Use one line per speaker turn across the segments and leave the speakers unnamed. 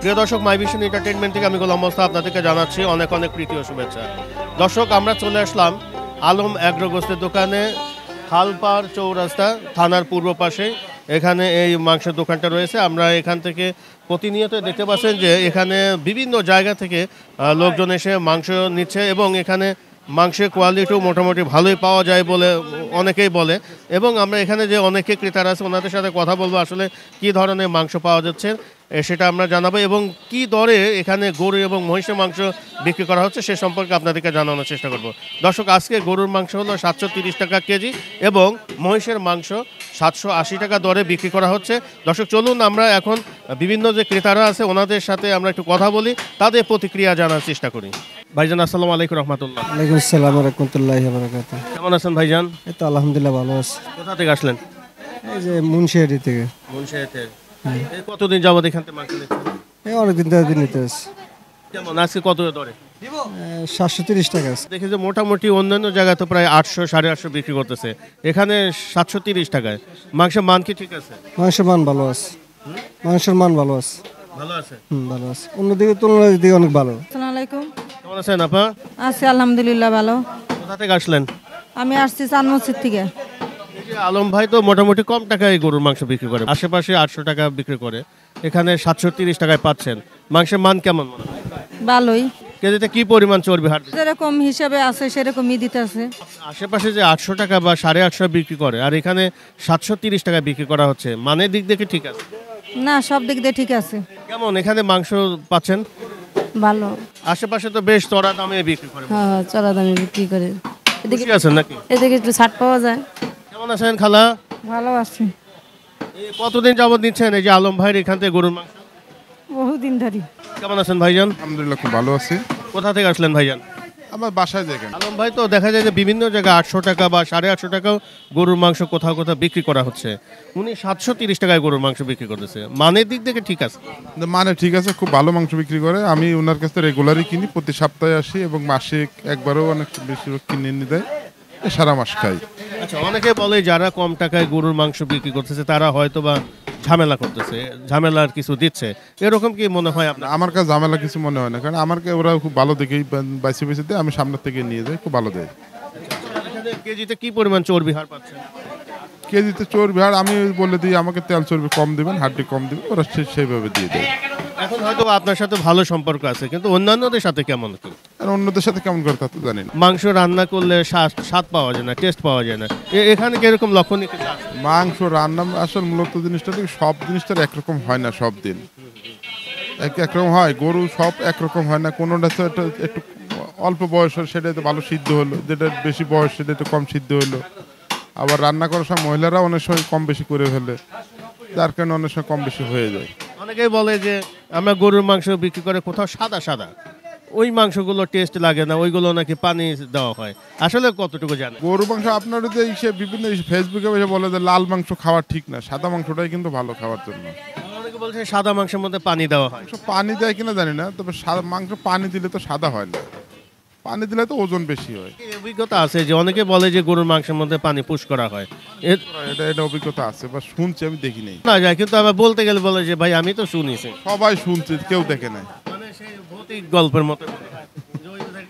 প্রিয় দর্শক, মাই vision entertainment থেকে আমি গোলাম মোস্তাফা আপনাদেরকে জানাচ্ছি অনেক অনেক প্রীতি ও শুভেচ্ছা। দর্শক, আমরা চলে আসলাম আলম অ্যাগ্রো গোস্তের দোকানে, খালপাড় চৌরাস্তা থানার পূর্ব পাশে। এখানে এই মাংসের দোকানটা রয়েছে। আমরা এখান থেকে প্রতিনিয়ত দেখতে পাচ্ছেন যে এখানে বিভিন্ন জায়গা থেকে লোকজন এসে মাংস নিচ্ছে এবং এখানে মাংসের কোয়ালিটিও মোটামুটি ভালোই পাওয়া যায় বলে অনেকেই বলে। এবং আমরা এখানে যে অনেকে ক্রেতারা আছে ওনাদের সাথে কথা বলবো, আসলে কী ধরনের মাংস পাওয়া যাচ্ছে সেটা আমরা জানাবো এবং কি দরে এখানে গরু এবং মহিষের মাংস বিক্রি করা হচ্ছে সে সম্পর্কে আপনাদেরকে জানানোর চেষ্টা করব। দর্শক, আজকে গরুর মাংস হলো 730 টাকা কেজি এবং মহিষের মাংস 780 টাকা দরে বিক্রি করা হচ্ছে। দর্শক, চলুন আমরা এখন বিভিন্ন যে ক্রেতারা আছে ওনাদের সাথে আমরা একটু কথা বলি, তাদের প্রতিক্রিয়া জানার চেষ্টা করি। ভাইজান, আসসালামু আলাইকুম রহমতুল্লাহ।
ওয়ালাইকুম আসসালাম রাহমাতুল্লাহি ওয়া বারাকাতুহু।
কেমন আছেন ভাইজান?
এই তো আলহামদুলিল্লাহ ভালো আছি।
কোথা থেকে আসলেন?
এই যে মুন্সিয়ারি থেকে।
মুন্সিয়ারিতে। এই কতদিন যাবত এখান থেকে মাংস নিচ্ছেন?
এই অনেকদিন ধরে নিতে আছি।
কেমন আজকে কত দরে?
730 টাকা আছে।
দেখি যে মোটামুটি অন্যান্য জায়গায় তো প্রায় 800 850 বিক্রি করতেছে, এখানে 730 টাকায়। মাংসের মান কি ঠিক আছে?
মাংসের মান ভালো আছে। মাংসের মান ভালো আছে।
ভালো আছে?
ভালো আছে। অন্যদিকে তুলনায় দিকে অনেক ভালো।
আসসালামু আলাইকুম।
কেমন আছেন আপা?
আছি আলহামদুলিল্লাহ ভালো।
কোথা থেকে আসলেন?
আমি আসছি চান মসজিদ থেকে।
এই যে আলম ভাই তো মোটামুটি কম টাকায় গরুর মাংস বিক্রি করে, আশেপাশে 800 টাকা বিক্রি করে, এখানে 730 টাকায় পাচ্ছেন। মাংসের মান কেমন মনে হয়?
ভালোই,
কেজিতে কি পরিমাণ চর্বি হাট?
যেরকম হিসাবে আছে সেরকমই দিতেছে।
আশেপাশে যে 800 টাকা বা 850 বিক্রি করে আর এখানে 730 টাকায় বিক্রি করা হচ্ছে, মানের দিক থেকে ঠিক আছে?
না, সব দিক দিয়ে ঠিক আছে।
কেমন এখানে মাংস পাচ্ছেন?
ভালো।
আশেপাশে তো বেশ চড়া দামে বিক্রি করে।
হ্যাঁ, চড়া দামে বিক্রি করে। এদিকে
খুশি আছেন নাকি?
এদিকে একটু ছাড় পাওয়া যায়।
কেমন আছেন খালা?
ভালো আছি।
এই কতদিন যাবত নিচ্ছেন এই যে আলম ভাইয়ের এখান থেকে গরুর মাংস?
বহুদিন ধরে।
কেমন আছেন ভাইজান?
আলহামদুলিল্লাহ খুব ভালো আছি।
কোথা থেকে আসলেন ভাইজান?
আমার বাসায় দেখেন
আলম ভাই, তো দেখা যায় যে বিভিন্ন জায়গায় 800 টাকা বা 850 টাকাও গরুর মাংস কোথাও কোথাও বিক্রি করা হচ্ছে, উনি 730 টাকায় গরুর মাংস বিক্রি করতেছে। মানের দিক থেকে ঠিক আছে?
মানে ঠিক আছে, খুব ভালো মাংস বিক্রি করে। আমি ওনার কাছ থেকে রেগুলারই কিনি, প্রতি সপ্তাহে আসি এবং মাসে একবারও অনেক বেশি কিনে নিয়ে দেয়, সারা মাস খাই।
আচ্ছা, অনেকে বলে যারা কম টাকায় গরুর মাংস বিক্রি করতেছে তারা হয়তো বা ঝামেলা করতেছে, ঝামেলার কিছু দিচ্ছে, এরকম কি মনে হয় আপনার?
আমার কাছে ঝামেলা কিছু মনে হয় না, কারণ আমাকে ওরা খুব ভালো দেখেই বাইসে বেছে দেয়, আমি সামনের থেকে নিয়ে যাই, খুব ভালো দেয়।
এখানে কেজিতে কি পরিমাণ চর্বি হার পাচ্ছেন?
কেজিতে চর্বি আর আমি বলে দিই আমাকে তেল চর্বি কম দেবেন, হাড্ডি কম দেবেন, ওরা সেইভাবে দিয়ে দেয়।
এখন হয়তো আপনার সাথে ভালো সম্পর্ক আছে, কিন্তু অন্যান্যদের সাথে কেমন কি?
আর অন্যদের সাথে কেমন করে তা তো জানি না।
মাংস রান্না করলে স্বাদ পাওয়া যায় না, টেস্ট পাওয়া যায় না, এখানে কিরকম লক্ষণীয় কিছু আছে?
মাংস রান্না আসল মূলত জিনিসটা সব জিনিসটা একরকম হয় না, সব দিন একরকম হয়। গরু সব একরকম হয় না, কোনোটা তো একটু অল্প বয়স হলো সেটা তো ভালো সিদ্ধ হলো, যেটা বেশি বয়স সেটা একটু কম সিদ্ধ হলো। আবার রান্না করার সময় মহিলারা অনেক সময় কম বেশি করে ফেলে, যার কারণে অনেক সময় কম বেশি হয়ে যায়।
অনেকেই বলে যে আমরা গরুর মাংস বিক্রি করে কোথাও সাদা সাদা, ওই মাংসগুলো টেস্ট লাগে না, ওইগুলো নাকি পানি দেওয়া হয়, আসলে কতটুকু জানে?
গরু মাংস আপনার যে বিভিন্ন ফেসবুকে এসে বলে যে লাল মাংস খাওয়া ঠিক না, সাদা মাংসটাই কিন্তু ভালো খাওয়ার জন্য।
অনেকে বলছে সাদা মাংসের মধ্যে পানি দেওয়া হয়।
পানি দেয় কিনা জানি না, তবে মাংস পানি দিলে তো সাদা হয় না, পানি দিলে তো ওজন বেশি হয়।
এই অভিজ্ঞতা আছে যে অনেকে বলে যে গরুর মাংসের মধ্যে পানি পুশ করা হয়,
এটা অভিজ্ঞতা আছে বা শুনছি, আমি দেখি নাই।
না যায়, কিন্তু আবার বলতে গেলে বলে যে ভাই আমি তো শুনেছি।
সবাই শুনছে, কেউ দেখে নাই।
মানে সেই ভৌতিক গল্পের মতো,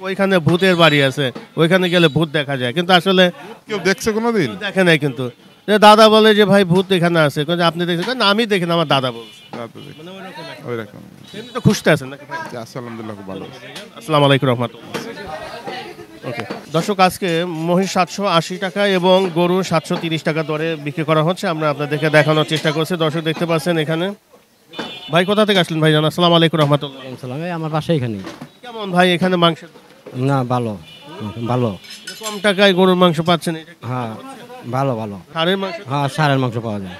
ওইখানে ভূতের বাড়ি আছে, ওইখানে গেলে ভূত দেখা যায়, কিন্তু আসলে
কেউ দেখছে কোনোদিন?
দেখে নাই। কিন্তু দাদা বলে যে ভাই ভূত এখানে আছে, কিন্তু আপনি দেখছেন না? আমি দেখি না, আমার দাদা বলছে। মানে
ওই রকম
এমনি তো খুঁজতে আছেন নাকি ভাই?
আলহামদুলিল্লাহ খুব ভালো।
আসসালামু আলাইকুম রহমতুল্লাহ। ওকে দর্শক, আজকে মহিষ 780 টাকা এবং গরু 730 টাকা দরে বিক্রি করা হচ্ছে, আমরা আপনাদেরকে দেখানোর চেষ্টা করছি। দর্শক দেখতে পাচ্ছেন এখানে। ভাই কোথা থেকে আসলেন ভাই? জানা। আসসালামু আলাইকুম রহমতুল্লাহ।
আমার বাসা এখানে।
কেমন ভাই এখানে মাংস?
না, ভালো ভালো।
কম টাকায় গরুর মাংস পাচ্ছেন?
হ্যাঁ, ভালো ভালো।
ষাঁড়ের মাংস?
হ্যাঁ, ষাঁড়ের মাংস পাওয়া যায়।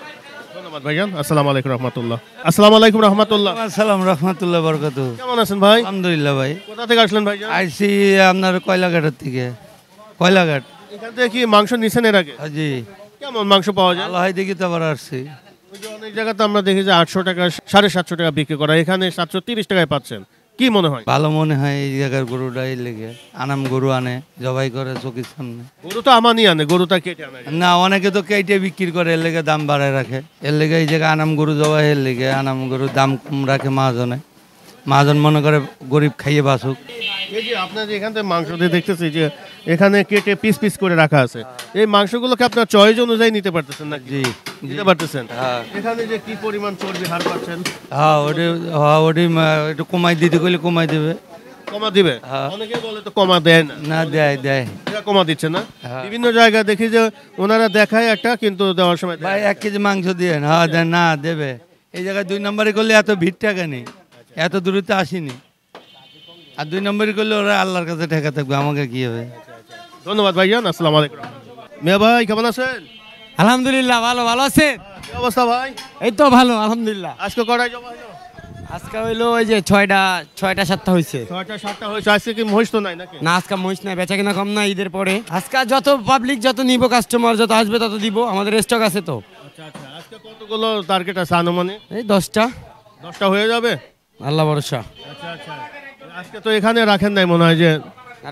ধন্যবাদ ভাইজান। আসসালামু আলাইকুম রহমতুল্লাহ। আসসালামু আলাইকুম রহমতুল্লাহ।
আসসালাম রহমতুল্লাহ বরকাতু।
কেমন আছেন ভাই?
আলহামদুলিল্লাহ ভাই।
কোথা থেকে আসলেন ভাইজান?
আইসি আপনার কয়লাঘাটের থেকে। কয়লাঘাট।
এখান থেকে কি মাংস নিছেন এর আগে?
জি।
কেমন মাংস পাওয়া যায়?
ভালো হয় দেখি তো আবার আসছি।
ওই যে অনেক জায়গাতে আমরা দেখি যে 800 টাকা 750 টাকা বিক্রি করা, এখানে 730 টাকায় পাচ্ছেন, কি মনে হয়?
ভালো মনে হয় এই জায়গার গরুটাই লেগে। আনাম গরু আনে, জবাই করে চোখের সামনে।
গরু তো আমানই আনে, গরুটা কেটে আনে
না, অনেকে তো কেটে বিক্রি করে, এর লেগে দাম বাড়ায় রাখে। এর লেগে এই জায়গায় আনাম গরু জবাই, এর লেগে আনাম গরুর দাম কম রাখে মহাজনে। মহাজন মনে করে গরিব খাইয়ে বাসুক।
এই যে আপনার যে এখান থেকে মাংস দিয়ে দেখতেছি যে এখানে কেটে পিস পিস করে রাখা আছে, এই মাংসগুলোকে আপনার চয়েস অনুযায়ী নিতে পারতেছেন নাকি?
জি
নিতে পারতেছেন।
হ্যাঁ
এখানে যে কি পরিমাণ চর্বি হার পাচ্ছেন?
ওটি একটু কমাই দিতে কইলে কমাই দেবে।
কমা দিবে?
হ্যাঁ।
অনেকে বলে তো কমা দেয় না।
না দেয় দেয়
এরা কমা দিচ্ছে না?
হ্যাঁ।
বিভিন্ন জায়গায় দেখি যে ওনারা দেখায় একটা কিন্তু দেওয়ার সময় দেয়
ভাই
না।
1 কেজি মাংস দিয়ে হ্যাঁ দেন না দেবে। এই জায়গায় 2 নম্বরে করলে এত ভিড় টাকা নেই, এত দূরত্বে আসেনি। আর 2 নম্বরে করলে ওরা আল্লাহর কাছে ঠেকা থাকবে, আমাকে কি হবে।
ধন্যবাদ ভাইজান, আসসালামু আলাইকুম। মিয়া ভাই কেমন আছেন?
আলহামদুলিল্লাহ ভালো ভালো আছেন?
কি অবস্থা ভাই?
এই তো ভালো আলহামদুলিল্লাহ।
আজকে কটায় জমা হলো?
আজকে হইলো ওই যে 6টা 7টা হয়েছে।
6টা 7টা হয়েছে। আজকে কি মহিষ তো নাই নাকি?
না আজকে মহিষ নাই, বেচা কিনা কম না ঈদের পরে। আজকে যত পাবলিক যত নিব কাস্টমার যত আসবে তত দিব, আমাদের স্টক আছে তো।
আচ্ছা আচ্ছা, আজকে কতগুলো টার্গেট আছে আনুমানিক?
এই 10টা
10টা হয়ে যাবে?
আল্লাহ ভরসা।
আচ্ছা আচ্ছা, আজকে তো এখানে রাখেন নাই মনে হয়, যে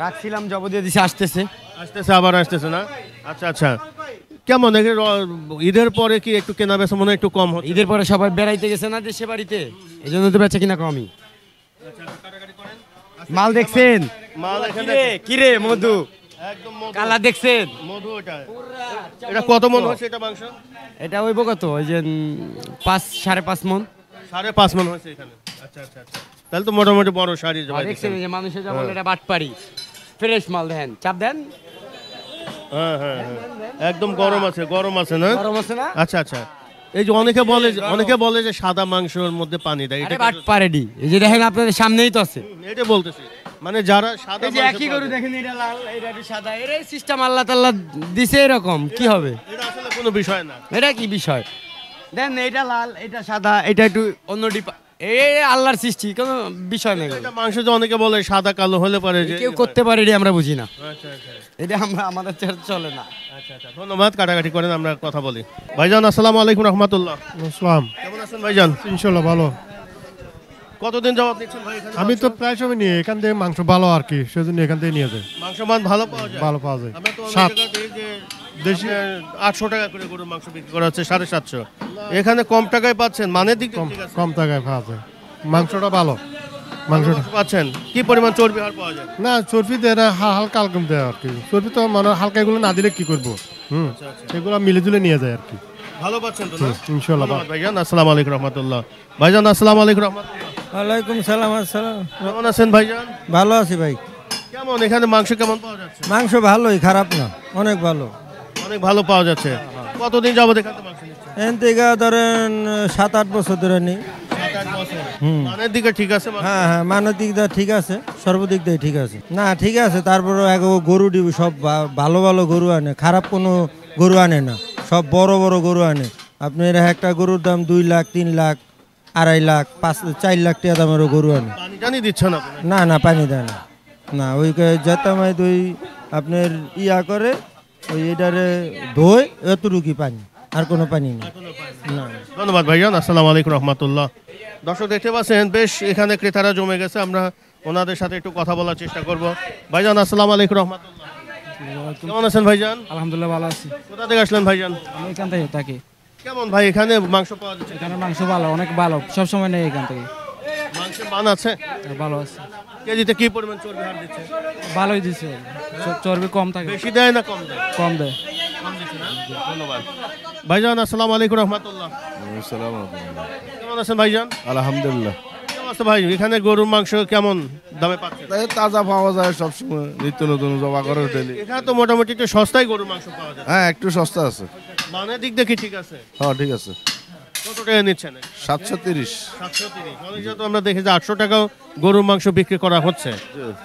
রাখছিলাম জব দিয়ে দিছে, আসতেছে।
আসতেছে আবার আসতেছে না? আচ্ছা আচ্ছা, কেমন ঈদের পরে কি একটু কেনা বেচা মনে হয় একটু কম হচ্ছে?
ঈদের পরে সবাই বেড়াইতে গেছে না দেশে বাড়িতে, এই জন্য তো বেচা কিনা কমই। মাল দেখছেন?
মাল এখানে
কিরে মধু
একদম মধু।
কালা দেখছেন?
মধু এটা। এটা কত মন হচ্ছে এটা মাংস?
এটা হইব কত ওই যে 5.5 মন।
5.5 মন হয়েছে এখানে। আচ্ছা আচ্ছা আচ্ছা, তাহলে তো মোটামুটি বড় সারি জবাই
দেখছেন
দিচ্ছেন।
এই যে মানুষের যা বলে এটা বাটপাড়ি, ফ্রেশ মাল দেন, চাপ দেন।
হ্যাঁ হ্যাঁ হ্যাঁ, একদম গরম আছে, গরম আছে না?
গরম আছে না?
আচ্ছা আচ্ছা, এই যে অনেকে বলে যে সাদা মাংসের মধ্যে পানি দেয়,
আরে
এটা
বাটপাড়ি, এই যে দেখেন আপনাদের সামনেই তো আছে।
এটা বলতেছি, মানে যারা সাদা
এই যে
মাংস
একই
পাওয়া
গরু
যায়,
দেখেন, এটা লাল এটা একটু সাদা, এর সিস্টেম আল্লাহ তাআলা দিছে এরকম, কি হবে?
এটা আসলে কোনো বিষয় না।
এটা কি বিষয়? দেন এটা লাল এটা সাদা এটা একটু অন্য ডিপা, এই আল্লাহর সৃষ্টি, কোনো বিষয় নেই।
এটা মাংস যে অনেকে বলে সাদা কালো হলে পারে যে
কেউ করতে পারে এটা আমরা বুঝি না,
আচ্ছা আচ্ছা
এটা আমাদের চলে না।
আচ্ছা আচ্ছা, ধন্যবাদ, কাটাকাটি করেন, আমরা কথা বলি। ভাইজান আসসালামু আলাইকুম রহমতুল্লাহ।
আসসালাম।
কেমন আছেন ভাইজান?
ইনশাল্লাহ ভালো।
কতদিন যাবত নিচ্ছেন ভাই এখানে?
আমি তো প্রায় সময় নিয়ে এখান থেকে মাংস ভালো আর কি, সেজন্য এখান থেকে নিয়ে যাই।
মাংস মান ভালো পাওয়া যায়?
ভালো পাওয়া যায়।
আমরা তো অনেক
সাত
জায়গাতে যে দেশে 800 টাকা করে গরুর মাংস বিক্রি করা হচ্ছে, 750। এখানে কম টাকায় পাচ্ছেন, মানের দিক
কম
ঠিক আছে,
কম টাকায় পাওয়া যায়, মাংসটা ভালো। মাংসটা
মাংস পাচ্ছেন। কি পরিমাণ চর্বি হার পাওয়া যায়?
না চর্বি দেয় না, হালকা হালকা দেয় আর কি। চর্বি তো মানে হালকা, এগুলো না দিলে কি করবো, এগুলো মিলে জুলে নিয়ে যায় আর কি।
ভালো পাচ্ছেন তো না?
ইনশাল্লাহ।
ধন্যবাদ ভাইজান, আসসালামু আলাইকুম রহমতুল্লাহ। ভাইজান আসসালামু আলাইকুম রহমতুল্লাহ।
ওয়ালাইকুম সালাম। আসসালাম।
কেমন আছেন ভাইজান?
ভালো আছি ভাই।
কেমন এখানে মাংস কেমন পাওয়া যাচ্ছে?
মাংস ভালোই, খারাপ না, অনেক ভালো।
অনেক ভালো পাওয়া যাচ্ছে। কতদিন যাবত এখানে মাংস নিচ্ছেন?
এখান থেকে ধরেন 7-8 বছর ধরে নেই।
7-8 বছর। মানের দিকে ঠিক আছে মাংস?
হ্যাঁ হ্যাঁ, মানের দিক দিয়ে ঠিক আছে, সর্বদিক দিয়ে ঠিক আছে। না ঠিক আছে, তারপরে গরু ডিবু সব ভালো ভালো গরু আনে, খারাপ কোনো গরু আনে না, সব বড় বড় গরু আনে। আপনার একটা গরুর দাম 2 লাখ 3 লাখ 2.5 লাখ 4 লাখ টাকা দামেরও গরু আনে।
পানি টানি দিচ্ছেন আপনি?
না না, পানি দেয় না। না ওই যেতামাই দই আপনার ইয়া করে, ওই এটারে ধোয়, এতটুকুই পানি, আর কোনো পানি নেই। না।
ধন্যবাদ ভাইজান, আসসালামু আলাইকুম রহমতুল্লাহ। দর্শক দেখতে পাচ্ছেন বেশ এখানে ক্রেতারা জমে গেছে, আমরা ওনাদের সাথে একটু কথা বলার চেষ্টা করব। ভাইজান আসসালামু আলাইকুম রহমতুল্লাহ। কেমন আছেন ভাইজান?
আলহামদুলিল্লাহ ভালো আছি।
কোথা থেকে আসলেন ভাইজান?
আমি এখান থেকে থাকি।
কেমন ভাই এখানে মাংস পাওয়া যাচ্ছে?
এখানে মাংস ভালো, অনেক ভালো, সবসময় নেই এখান থেকে।
মাংসের মান আছে?
ভালো আছে,
কেজিতে কি পরিমাণ চর্বি হার দিচ্ছে?
ভালোই দিছে, চর্বি কম থাকে।
বেশি দেয় না কম দেয়?
কম দেয়।
কম দিচ্ছে না? ধন্যবাদ ভাইজান, আসসালামু আলাইকুম রহমতুল্লাহ। কেমন আছেন ভাইজান?
আলহামদুলিল্লাহ।
কেমন আছে ভাই এখানে গরুর মাংস কেমন দামে পাচ্ছেন?
তাজা পাওয়া যায় সবসময়, নিত্য নতুন জবা করে ডেলি।
এখানে তো মোটামুটি একটু সস্তায় গরুর মাংস পাওয়া যায়,
হ্যাঁ একটু সস্তা আছে।
মানের দিক দেখি ঠিক আছে?
হ্যাঁ ঠিক আছে।
কত টাকা নিচ্ছেন?
730।
730। অনেক জায়গায় তো আমরা দেখি যে 800 টাকাও গরুর মাংস বিক্রি করা হচ্ছে,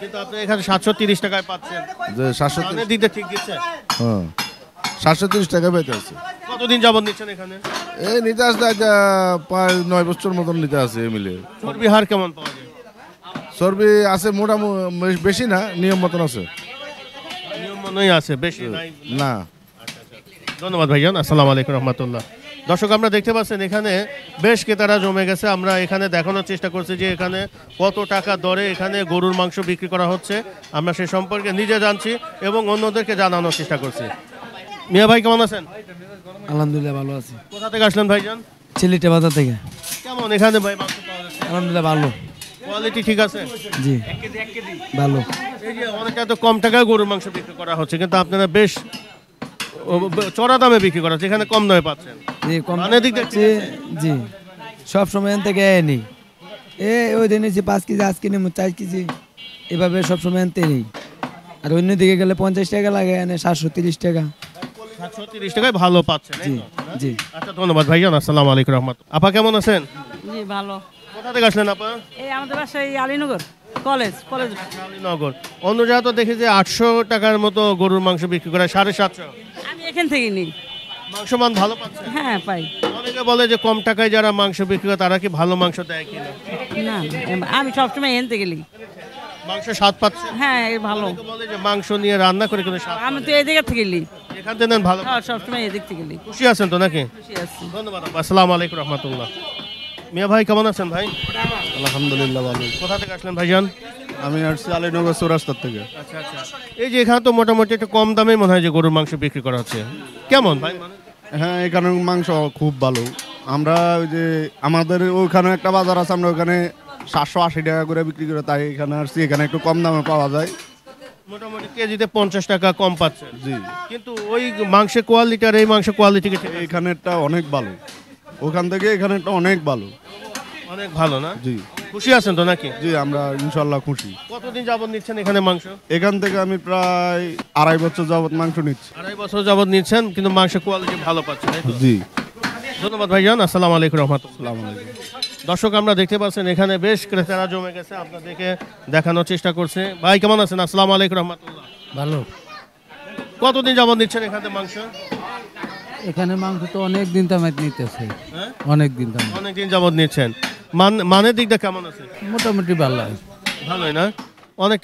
কিন্তু আপনি এখানে 730 টাকায় পাচ্ছেন,
যে 730।
মানের দিক দিয়ে ঠিক দিচ্ছে?
হ্যাঁ 730 টাকা পেতে আছে।
কতদিন যাবত নিচ্ছেন এখানে?
এই নিতে আসতে প্রায় 9 বছর মতন নিতে আছে মিলে।
চর্বি হার কেমন পাওয়া যায়?
চর্বি আছে মোটামুটি, বেশি না, নিয়ম মতন আছে।
নিয়ম মনেই আছে, বেশি নাই
না।
ধন্যবাদ ভাইজান, আসসালামু আলাইকুম রহমতুল্লাহ। দর্শক আমরা দেখতে পাচ্ছেন এখানে বেশ ক্রেতারা জমে গেছে, আমরা এখানে দেখানোর চেষ্টা করছি যে এখানে কত টাকা দরে এখানে গরুর মাংস বিক্রি করা হচ্ছে, আমরা সে সম্পর্কে নিজে জানছি এবং অন্যদেরকে জানানোর চেষ্টা করছি। মিয়া ভাই কেমন আছেন?
আলহামদুলিল্লাহ ভালো আছি।
কোথা থেকে আসলেন ভাইজান?
চিলিটে বাজার থেকে।
কেমন এখানে ভাই মাংস পাওয়া যাচ্ছে?
আলহামদুলিল্লাহ ভালো।
কোয়ালিটি ঠিক আছে?
জি ভালো।
এই যে অনেকটা তো কম টাকায় গরুর মাংস বিক্রি করা হচ্ছে, কিন্তু আপনারা বেশ চড়া দামে বিক্রি করা হচ্ছে, এখানে কম দামে পাচ্ছেন।
জি কম
মানের দিক দিয়ে ঠিক আছে?
জি সব সময় এখান থেকে এনে ওই দিন নিয়েছি 5 কেজি, আজকে নেবো 4 কেজি, এভাবে সব সময় আনতে নেই। আর অন্য দিকে গেলে 50 টাকা লাগে, এনে 730 টাকা।
730 টাকায় ভালো পাচ্ছেন, এই
জি
তো?
জি।
আচ্ছা ধন্যবাদ ভাইজান, আসসালামু আলাইকুম রহমতুল্লাহ। আপা কেমন আছেন?
জি ভালো।
কোথা থেকে আসলেন আপা?
এই আমাদের বাসা এই আলীনগর কলেজ।
নগর। অন্য জায়গা তো দেখি যে 800 টাকার মতো গরুর মাংস বিক্রি করে, 750।
আমি এখান থেকে নিই।
মাংস মান ভালো পাচ্ছেন?
হ্যাঁ পাই।
অনেকে বলে যে কম টাকায় যারা মাংস বিক্রি করে তারা কি ভালো মাংস দেয় কিনা?
না আমি সবসময় এখান থেকে নিই।
মাংস স্বাদ পাচ্ছে?
হ্যাঁ এই ভালো।
অনেকে বলে যে মাংস নিয়ে রান্না করে কোনো স্বাদ
আমি
পায়
তো এই দিকে থেকে নিই।
না। এখান থেকে নেন ভালো।
হ্যাঁ সবসময় এদিক থেকে নিই।
খুশি আছেন তো নাকি?
খুশি আছি।
ধন্যবাদ আপা। আসসালামু আলাইকুম রহমতুল্লাহ। মিয়া ভাই কেমন আছেন ভাই?
আলহামদুলিল্লাহ ভালো।
কোথা থেকে আসলেন ভাইজান?
আমি আসছি আলীনগর চৌরাস্তার থেকে।
আচ্ছা আচ্ছা। এই যে এখানে তো মোটামুটি একটু কম দামে মনে হয় যে গরুর মাংস বিক্রি করা হচ্ছে, কেমন ভাই?
হ্যাঁ এখানে মাংস খুব ভালো। আমরা ওই যে আমাদের ওইখানে একটা বাজার আছে, আমরা ওখানে 780 টাকা করে বিক্রি করে, তাই এখানে আসছি, এখানে একটু কম দামে পাওয়া যায়।
মোটামুটি কেজিতে 50 টাকা কম পাচ্ছে।
জি।
কিন্তু ওই মাংসের কোয়ালিটি আর এই মাংসের কোয়ালিটি
এখানেরটা অনেক ভালো, ওখান থেকে এখানেরটা অনেক ভালো।
অনেক ভালো না?
জি।
খুশি আছেন তো নাকি?
জি আমরা ইনশাল্লাহ খুশি।
কতদিন যাবত নিচ্ছেন এখানে মাংস?
এখান থেকে আমি প্রায় 2.5 বছর যাবত মাংস নিচ্ছি।
2.5 বছর যাবত নিচ্ছেন, কিন্তু মাংসের কোয়ালিটি ভালো পাচ্ছেন, তাই তো?
জি।
ধন্যবাদ ভাইজান, আসসালামু আলাইকুম রহমতুল্লাহ।
আসসালামু আলাইকুম।
দর্শক আমরা দেখতে পাচ্ছেন এখানে বেশ ক্রেতারা জমে গেছে, আপনাদেরকে দেখানোর চেষ্টা করছে। ভাই কেমন আছেন? আসসালামু আলাইকুম রহমতুল্লাহ।
ভালো।
কতদিন যাবত নিচ্ছেন এখানে মাংস?
এখানে মাংস তো অনেক দিন তামাত নিতেছে,
হ্যাঁ
অনেক দিন তামাত।
অনেকদিন যাবত নিচ্ছেন। মানের দিকটা কেমন আছে?
মোটামুটি ভালো।
ভালোই না? অনেক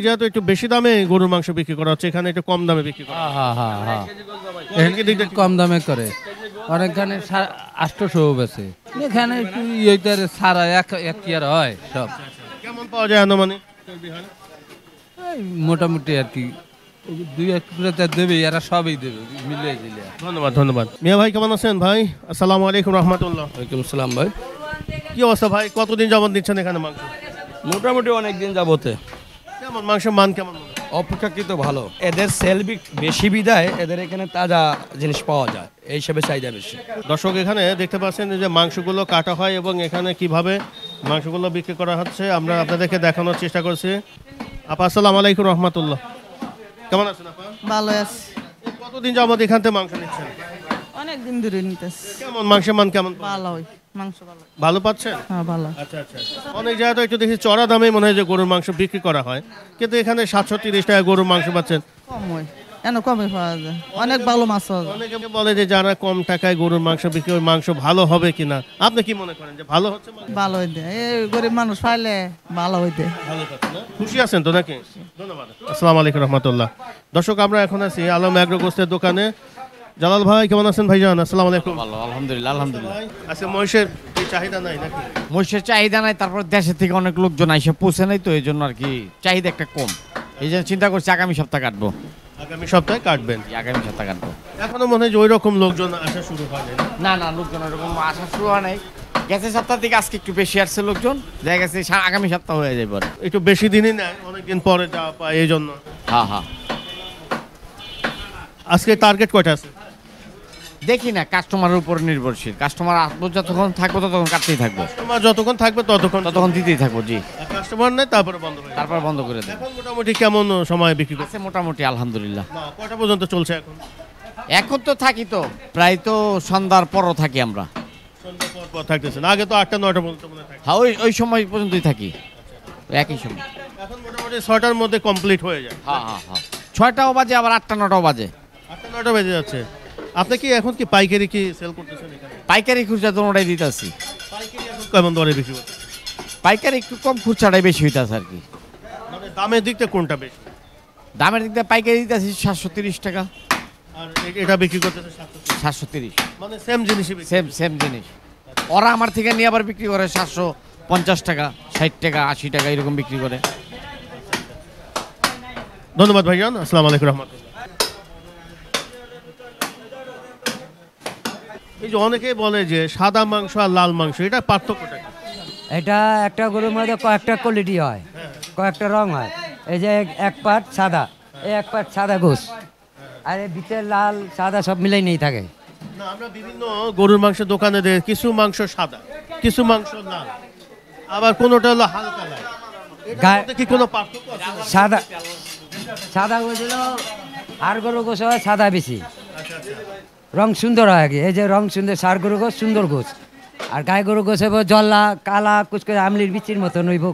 জায়গায় তো একটু বেশি দামে গরুর মাংস বিক্রি করা হচ্ছে, এখানে একটু কম দামে বিক্রি করা হচ্ছে।
কম দামে করে অনেকখানে 800 বেছে, এখানে একটু ইয়েটারে সারা এক ইয়ার হয় সব।
কেমন পাওয়া যায় আনুমানিক?
এই মোটামুটি আর কি 2-1 করে দেবে, এরা সবই দেবে মিলিয়ে দিলে।
ধন্যবাদ। মিয়া ভাই কেমন আছেন ভাই? আসসালামু আলাইকুম রহমতুল্লাহ।
ওয়ালাইকুম আসসালাম ভাই।
কি অবস্থা ভাই? কতদিন যাবত নিচ্ছেন এখানে মাংস?
মোটামুটি অনেক দিন যাবতে।
কেমন মাংসের মান কেমন?
অপেক্ষাকৃত ভালো। এদের সেল বেশি বিদায় এদের এখানে তাজা জিনিস পাওয়া যায়, এই হিসেবে চাহিদা বেশি।
দর্শক এখানে দেখতে পাচ্ছেন যে মাংসগুলো কাটা হয় এবং এখানে কিভাবে মাংসগুলো বিক্রি করা হচ্ছে আমরা আপনাদেরকে দেখানোর চেষ্টা করছি। আপা আসসালামু আলাইকুম রহমতুল্লাহ। কেমন আছেন আপা?
ভালো আছি।
কতদিন যাবত এখান থেকে মাংস নিচ্ছেন?
অনেক দিন ধরে নিতেছি।
কেমন মাংসের মান কেমন?
ভালো মাংস ভালো।
ভালো পাচ্ছেন?
হ্যাঁ ভালো।
আচ্ছা আচ্ছা। অনেক জায়গায় তো একটু দেখি চড়া দামে মনে হয় যে গরুর মাংস বিক্রি করা হয়, কিন্তু এখানে 730 টাকা গরুর মাংস পাচ্ছেন।
কম হয়, এন কমে পাওয়া যায়, অনেক ভালো মাছ পাওয়া যায়।
অনেকে বলে যে যারা কম টাকায় গরুর মাংস বিক্রি করে মাংস ভালো হবে কিনা, আপনি কি মনে করেন যে ভালো হচ্ছে?
ভালো হইতে এই গরিব মানুষ পাইলে ভালো হইতে।
ভালো কথা না? খুশি আছেন তো নাকি? ধন্যবাদ। আসসালামু আলাইকুম রহমতুল্লাহ। দর্শক আমরা এখন আছি আলম এগ্রো গোস্তের দোকানে। জালাল ভাই কেমন আছেন ভাইজান? আসসালামু আলাইকুম।
ভালো আলহামদুলিল্লাহ।
আচ্ছা মহিষের কি চাহিদা নাই নাকি?
মহিষের চাহিদা নাই, তারপর দেশের থেকে অনেক লোকজন আইসে পৌঁছে নাই, তো এই জন্য আর কি চাহিদা একটা কম। এই জন্য চিন্তা করছি আগামী সপ্তাহে কাটবো।
আগামী সপ্তাহে কাটবেন?
আগামী সপ্তাহে কাটবো।
এখনো মনে হয় যে ওই রকম লোকজন আসা শুরু হয়নি।
না লোকজন ওরকম আসা শুরু হয় নাই। গেছে সপ্তাহ থেকে আজকে একটু বেশি আসছে লোকজন, দেখা গেছে আগামী সপ্তাহ হয়ে যাবে।
একটু বেশি দিনই নেয়, অনেকদিন পরে যা পায় এই জন্য।
হ্যাঁ।
আজকে টার্গেট কয়টা আছে?
দেখি না, কাস্টমারের উপর নির্ভরশীল। কাস্টমার আসবো যতক্ষণ থাকবো ততক্ষণ কাটতেই থাকবো।
কাস্টমার যতক্ষণ থাকবে ততক্ষণ
দিতেই থাকবো। জি।
কাস্টমার নেই তারপরে বন্ধ হবে।
তারপর বন্ধ করে দেবো।
এখন মোটামুটি কেমন সময় বিক্রি করছে?
মোটামুটি আলহামদুলিল্লাহ।
কয়টা পর্যন্ত চলছে এখন?
এখন তো থাকি তো প্রায় তো সন্ধ্যার পরও থাকি আমরা।
সন্ধ্যার পর থাকতেছেন? আগে তো 8টা-9টা পর্যন্ত মনে থাকে।
হ্যাঁ ওই সময় পর্যন্তই থাকি, একই সময়।
এখন মোটামুটি 6টার মধ্যে কমপ্লিট হয়ে যায়।
হ্যাঁ 6টাও বাজে, আবার 8টা-9টাও বাজে।
8টা-9টা বেজে যাচ্ছে। আপনি কি এখন কি পাইকারি কি সেল করতেছেন এখানে?
পাইকারি খুচরা দোনোটাই দিতেছি।
পাইকারি এখন কেমন দরে বিক্রি করতেছেন?
পাইকারি একটু কম, খুচরাটাই বেশি হইতেছে আর কি।
মানে দামের দিকটা কোনটা বেশি?
দামের দিক দিয়ে পাইকারি দিতেছি 730 টাকা,
আর এটা বিক্রি করতেছে
730।
মানে সেম জিনিসই বিক্রি?
সেম জিনিস। ওরা আমার থেকে নিয়ে আবার বিক্রি করে 750 টাকা, 60 টাকা, 80 টাকা এরকম বিক্রি করে।
ধন্যবাদ ভাইজান। আসসালামু আলাইকুম রহমতুল্লাহ। এই যে অনেকেই বলে যে সাদা মাংস আর লাল মাংস, এটা পার্থক্যটা কি?
এটা একটা গরুর মধ্যে কয়েকটা কোয়ালিটি হয়, কয়েকটা রং হয়। এই যে এক পাট সাদা, এই এক পাট সাদা গোস, আর এই ভিতরে লাল সাদা সব মিলাই নেই থাকে।
না, আমরা বিভিন্ন গরুর মাংসের দোকানে দেখি কিছু মাংস সাদা, কিছু মাংস লাল, আবার কোনোটা হলো হালকা লাল। এটার মধ্যে কি কোনো পার্থক্য আছে?
সাদা সাদা গোস হলো আর গরু গোস হয় সাদা বেশি, রং সুন্দর হয় আগে। এই যে রং সুন্দর, সার গরু গোস সুন্দর গোস, আর গায়ে গরু গোস হবে জল্লা কালা কুচকে আমলির বিচির মতন হইব।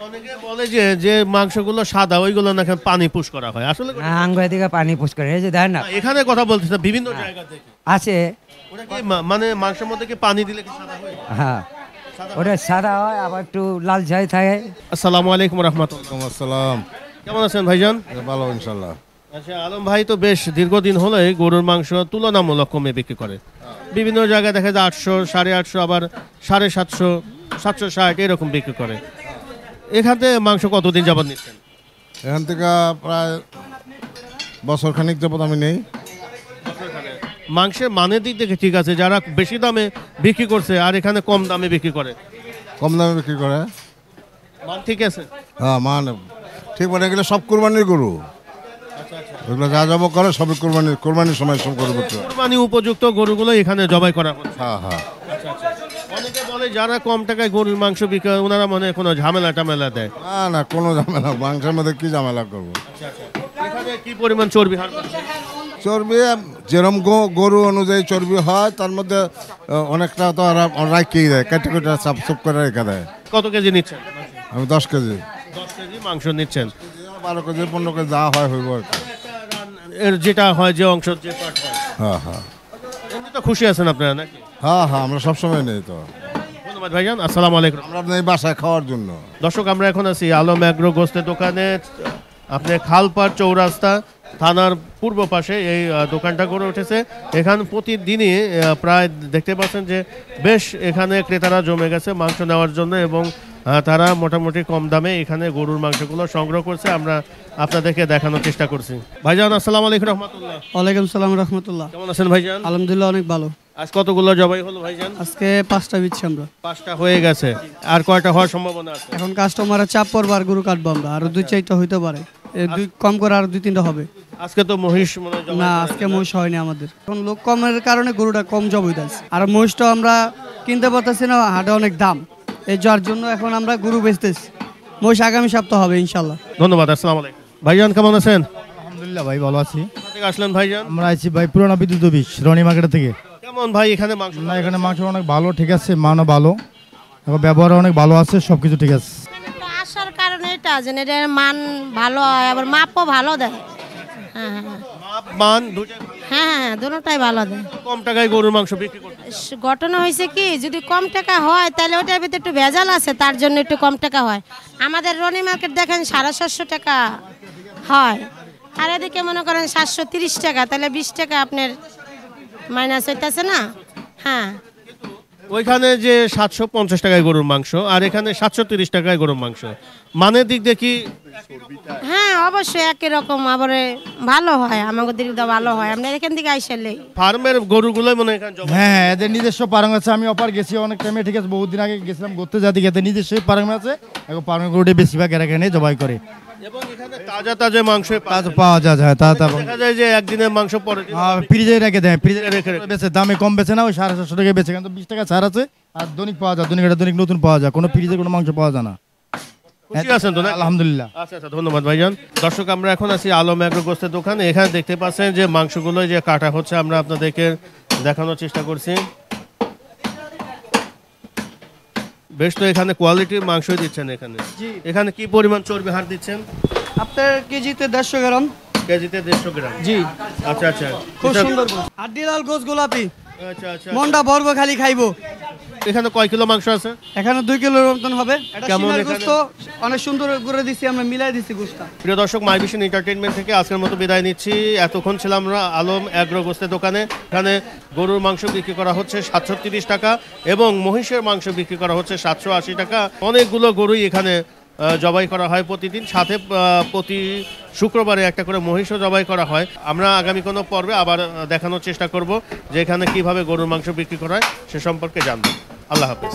অনেকে বলে যে যে মাংসগুলো সাদা ওইগুলো নাকি পানি পুশ করা হয়, আসলে
আঙ্গুলের দিকে পানি পুষ করে। এই যে দেখেন না,
এখানে কথা বলতেছে বিভিন্ন জায়গা থেকে
আছে।
ওটা কি মানে মাংসের মধ্যে কি পানি দিলে কি সাদা হয়?
হ্যাঁ, ওটা সাদা হয়, আবার একটু লাল ছাই থাকে।
আসসালামু আলাইকুম রাহমাতুল্লাহ।
আসসালাম।
কেমন আছেন ভাইজান?
ভালো ইনশাল্লাহ।
আচ্ছা, আলম ভাই তো বেশ দীর্ঘদিন হলে গরুর মাংস তুলনামূলক কমে বিক্রি করে। বিভিন্ন জায়গায় দেখা যায় 800, 850, আবার 750, 760 এরকম বিক্রি করে। এখান থেকে মাংস কতদিন যাবত নিচ্ছেন?
এখান থেকে প্রায় বছর খানিক যাবত আমি নেই।
মাংসের মানের দিক থেকে ঠিক আছে, যারা বেশি দামে বিক্রি করছে আর এখানে কম দামে বিক্রি করে।
কম দামে বিক্রি করে,
মান ঠিক আছে?
হ্যাঁ মান ঠিক, মানে এগুলো সব কোরবানির গরু। ওইগুলো যা জব করে সবই কোরবানির সময় সব গরু করতে।
কোরবানি উপযুক্ত গরুগুলো এখানে জবাই করা হচ্ছে।
হ্যাঁ হ্যাঁ।
অনেকে বলে যারা কম টাকায় গরুর মাংস বিক্রি করে ওনারা মনে হয় কোনো ঝামেলা টামেলা দেয়।
না না, কোনো ঝামেলা, মাংসের মধ্যে কি ঝামেলা করবো।
এখানে কি পরিমাণ চর্বি হার করছে?
চর্বি যেরকম গরু অনুযায়ী চর্বি হয়, তার মধ্যে অনেকটা তো রাখিয়ে দেয়, কেটে কেটে সাফ সাফ করে রেখে দেয়।
কত কেজি নিচ্ছেন?
আমি 10 কেজি।
10 কেজি মাংস নিচ্ছেন?
12 কেজি 15 কেজি যা হয় হইব আর কি।
এর যেটা হয়, যে অংশ, যে পার্ট হয়।
হ্যাঁ হ্যাঁ।
এমনি তো খুশি আছেন আপনারা নাকি?
হ্যাঁ হ্যাঁ, আমরা সবসময় নেই তো।
ধন্যবাদ ভাইজান, আসসালামু আলাইকুম।
আমরা নেই বাসায় খাওয়ার জন্য।
দর্শক, আমরা এখন আছি আলম অ্যাগ্রো গোস্তের দোকানে। আপনি খালপাড় চৌরাস্তা থানার পূর্ব পাশে এই দোকানটা গড়ে উঠেছে। এখানে প্রতিদিনই প্রায় দেখতে পাচ্ছেন যে বেশ এখানে ক্রেতারা জমে গেছে মাংস নেওয়ার জন্য, এবং তারা মোটামুটি কম দামে এখানে গরুর মাংসগুলো সংগ্রহ করছে। আমরা আপনাদেরকে দেখানোর চেষ্টা করছি। ভাইজান আসসালামু আলাইকুম রহমতুল্লাহ।
ওয়ালাইকুম সালাম রহমতুল্লাহ।
কেমন আছেন ভাইজান?
আলহামদুলিল্লাহ, অনেক ভালো।
আজ কতগুলো জবাই হলো ভাইজান?
আজকে 5টা বিচ্ছি আমরা।
5টা হয়ে গেছে, আর কয়টা হওয়ার সম্ভাবনা আছে?
এখন কাস্টমারের চাপ পড়বে, আর গরু কাটবো আমরা, আরো 2-4টা হইতে পারে, কম করে আরো 2-3টা হবে।
আজকে তো মহিষ মনে হয়
না, আজকে মহিষ হয়নি আমাদের। এখন লোক কমের কারণে গরুটা কম জব হইতেছে, আর মহিষটা আমরা কিনতে পারতেছি না, হাটে অনেক দাম, এই যার জন্য এখন আমরা গরু বেচতেছি। মহিষ আগামী সপ্তাহ হবে ইনশাল্লাহ।
ধন্যবাদ, আসসালামু আলাইকুম। ভাইজান কেমন আছেন?
আলহামদুলিল্লাহ ভাই, ভালো আছি।
কোথা থেকে আসলেন ভাইজান?
আমরা আছি ভাই পুরানা বিদ্যুৎ অফিস রনি মার্কেট থেকে।
কেমন ভাই এখানে মাংস?
না, এখানে মাংস অনেক ভালো, ঠিক আছে, মানও ভালো, এবং ব্যবহার অনেক ভালো আছে, সবকিছু ঠিক আছে।
আসার কারণে এটা যে এটার মান ভালো হয়, আবার মাপও ভালো দেয়। হ্যাঁ হ্যাঁ,
মাপ মান দুটো?
হ্যাঁ হ্যাঁ, দুটোটাই ভালো দেয়।
কম টাকায় গরুর মাংস বিক্রি করতে
ঘটনা হয়েছে কি, যদি কম টাকা হয় তাহলে ওটার ভিতরে একটু ভেজাল আছে, তার জন্য একটু কম টাকা হয়। আমাদের রনি মার্কেট দেখেন 750 টাকা হয়, আর এদিকে মনে করেন 730 টাকা, তাহলে 20 টাকা আপনার মাইনাস হইতেছে না। হ্যাঁ,
ওইখানে যে 750 টাকায় গরুর মাংস আর এখানে 730 টাকায় গরুর মাংস, মানের দিক দিয়ে কি?
হ্যাঁ অবশ্যই একই রকম, আবার ভালো হয়, আমাদের দিকটা ভালো হয়। আমরা এখান থেকে আইসালে
ফার্মের গরুগুলোই মনে হয় এখানে জবাই।
হ্যাঁ, এদের নিজস্ব পারং আছে। আমি অপার গেছি অনেক টাইমে, ঠিক আছে, বহুত দিন আগে গেছিলাম ঘুরতে, জাতি এদের নিজস্ব পারং আছে, এখন পারং গরুটি বেশিরভাগ এরা এখানে জবাই করে,
এবং এখানে তাজা তাজা মাংস
পাওয়া যায়। হ্যাঁ,
দেখা যায় যে একদিনের মাংস পরে
ফ্রিজে রেখে দেয়, ফ্রিজে রেখে বেচে, দামে কম বেচে না, ওই 750 টাকা বেচে, কিন্তু 20 টাকা ছাড় আছে। আর দৈনিক পাওয়া যায়, দৈনিক নতুন পাওয়া যায়, কোনো ফ্রিজে কোনো মাংস পাওয়া যায় না।
খুশি আছেন তো?
আলহামদুলিল্লাহ।
আচ্ছা আচ্ছা, ধন্যবাদ ভাইজান। দর্শক, আমরা এখন আছি আলম অ্যাগ্রো গোস্তের দোকানে। এখানে দেখতে পাচ্ছেন যে মাংসগুলো যে কাটা হচ্ছে, আমরা আপনাদেরকে দেখানোর চেষ্টা করছি। বেশ, তো এখানে কোয়ালিটির মাংসই দিচ্ছেন এখানে। এখানে কি পরিমাণ চর্বি হার দিচ্ছেন?
আপনার কেজিতে 150 গ্রাম।
কেজিতে 150 গ্রাম?
জি।
আচ্ছা আচ্ছা,
খুব সুন্দর হাড্ডি লাল গোস গোলাপি।
আচ্ছা আচ্ছা,
মনটা ভরবো খালি খাইবো।
এখানে কয় কিলো মাংস আছে?
এখানে 2 কিলোর মতন হবে।
কেমন
গোস্ত অনেক সুন্দর করে দিছি আমরা, মিলাই দিছি গোস্তা।
প্রিয় দর্শক, মাই ভিশন এন্টারটেইনমেন্ট থেকে আজকের মতো বিদায় নিচ্ছি। এতক্ষণ ছিলাম আমরা আলম অ্যাগ্রো গোস্তের দোকানে। এখানে গরুর মাংস বিক্রি করা হচ্ছে 730 টাকা, এবং মহিষের মাংস বিক্রি করা হচ্ছে 780 টাকা। অনেকগুলো গরুই এখানে জবাই করা হয় প্রতিদিন, সাথে প্রতি শুক্রবারে একটা করে মহিষও জবাই করা হয়। আমরা আগামী কোনো পর্বে আবার দেখানোর চেষ্টা করব যে এখানে কিভাবে গরুর মাংস বিক্রি করা হয় সে সম্পর্কে জানবো। আল্লাহ হাফেজ।